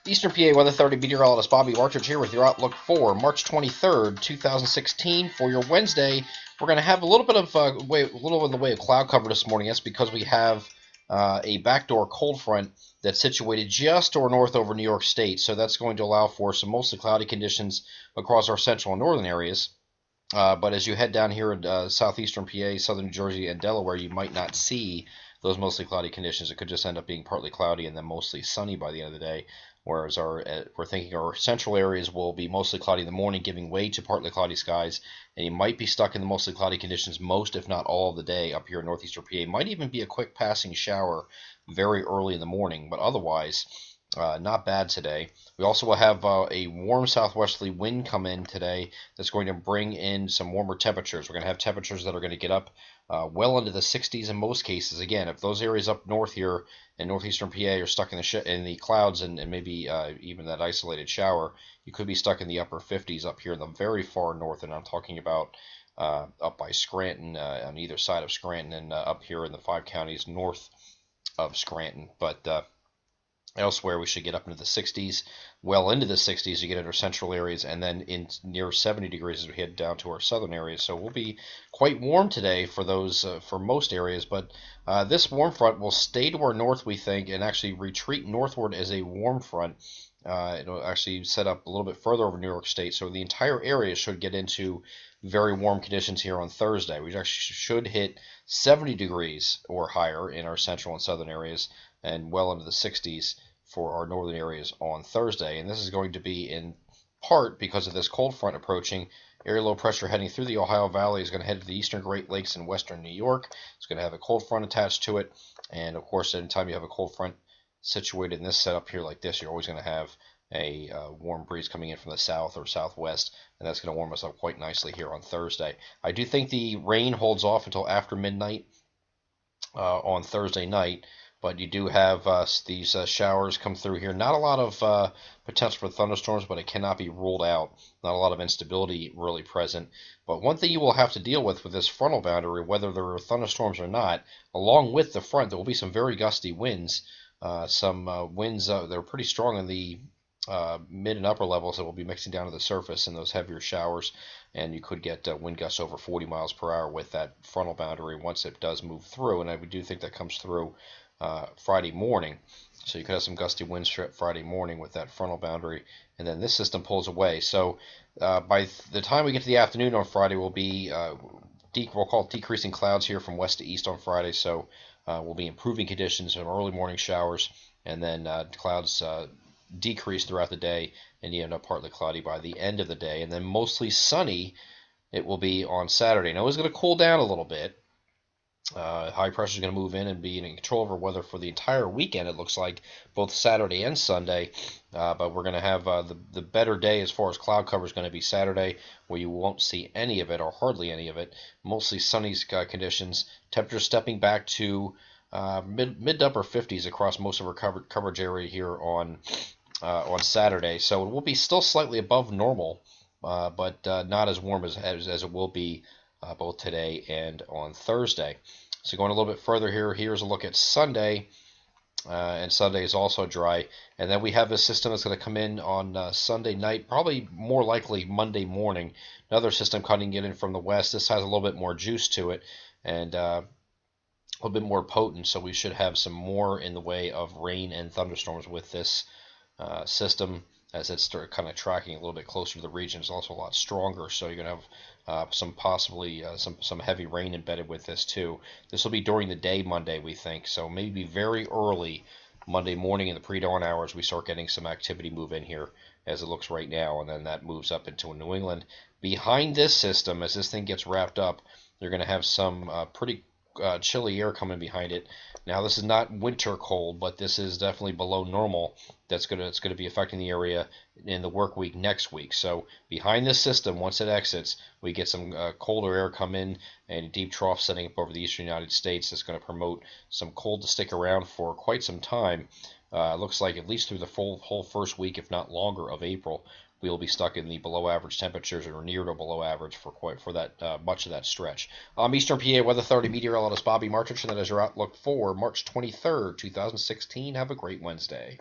Eastern PA Weather 30 meteorologist Bobby Martrich here with your outlook for March 23rd, 2016 for your Wednesday. We're going to have a little bit of a little in the way of cloud cover this morning. That's because we have a backdoor cold front that's situated just to our north over New York State. So that's going to allow for some mostly cloudy conditions across our central and northern areas. But as you head down here in southeastern PA, southern New Jersey, and Delaware, you might not see those mostly cloudy conditions. It could just end up being partly cloudy and then mostly sunny by the end of the day. Whereas we're thinking our central areas will be mostly cloudy in the morning, giving way to partly cloudy skies, and you might be stuck in the mostly cloudy conditions most, if not all, of the day up here in northeastern PA. Might even be a quick passing shower very early in the morning, but otherwise, not bad today. We also will have a warm southwesterly wind come in today that's going to bring in some warmer temperatures. We're going to have temperatures that are going to get up well into the 60s in most cases. Again, if those areas up north here in northeastern PA are stuck in the clouds and maybe even that isolated shower, you could be stuck in the upper 50s up here in the very far north. And I'm talking about up by Scranton, on either side of Scranton, and up here in the 5 counties north of Scranton. But elsewhere, we should get up into the 60s, well into the 60s. You get into our central areas, and then in near 70 degrees as we head down to our southern areas. So we'll be quite warm today for those for most areas. But this warm front will stay to our north, we think, and actually retreat northward as a warm front. It'll actually set up a little bit further over New York State, so the entire area should get into very warm conditions here on Thursday. We actually should hit 70 degrees or higher in our central and southern areas, and well into the 60s for our northern areas on Thursday. And this is going to be in part because of this cold front approaching. Area low pressure heading through the Ohio Valley is going to head to the eastern Great Lakes and western New York. It's going to have a cold front attached to it. And of course, anytime you have a cold front situated in this setup here like this, you're always going to have a warm breeze coming in from the south or southwest, and that's going to warm us up quite nicely here on Thursday. I do think the rain holds off until after midnight on Thursday night, but you do have these showers come through here. Not a lot of potential for thunderstorms, but it cannot be ruled out. Not a lot of instability really present. But one thing you will have to deal with this frontal boundary, whether there are thunderstorms or not, along with the front, there will be some very gusty winds. Some winds that are pretty strong in the mid and upper levels that will be mixing down to the surface in those heavier showers, and you could get wind gusts over 40 miles per hour with that frontal boundary once it does move through. And I do think that comes through Friday morning. So you could have some gusty winds Friday morning with that frontal boundary, and then this system pulls away. So by the time we get to the afternoon on Friday, we'll be we'll call it decreasing clouds here from west to east on Friday. So we'll be improving conditions from early morning showers, and then clouds decrease throughout the day, and you end up partly cloudy by the end of the day, and then mostly sunny it will be on Saturday. Now it's going to cool down a little bit. High pressure is going to move in and be in control over weather for the entire weekend, it looks like, both Saturday and Sunday. But we're going to have the better day as far as cloud cover is going to be Saturday, where you won't see any of it or hardly any of it. Mostly sunny conditions. Temperatures stepping back to mid to upper 50s across most of our coverage area here on Saturday. So it will be still slightly above normal, but not as warm as it will be both today and on Thursday. So going a little bit further here, here's a look at Sunday, and Sunday is also dry. And then we have a system that's going to come in on Sunday night, probably more likely Monday morning. Another system coming in from the west. This has a little bit more juice to it, and a little bit more potent, so we should have some more in the way of rain and thunderstorms with this system, as it's kind of tracking a little bit closer to the region. It's also a lot stronger, so you're going to have some possibly some heavy rain embedded with this too. This will be during the day Monday, we think, so maybe very early Monday morning in the pre-dawn hours we start getting some activity move in here, as it looks right now, and then that moves up into New England. Behind this system, as this thing gets wrapped up, you're going to have some pretty chilly air coming behind it. Now this is not winter cold, but this is definitely below normal. It's going to be affecting the area in the work week next week. So behind this system, once it exits, we get some colder air come in, and deep trough setting up over the eastern United States. That's going to promote some cold to stick around for quite some time. Looks like at least through the whole first week, if not longer, of April, we will be stuck in the below average temperatures, or near to below average for that much of that stretch. Eastern PA Weather 30 meteorologist Bobby Martrich, and that is your outlook for March 23rd, 2016. Have a great Wednesday.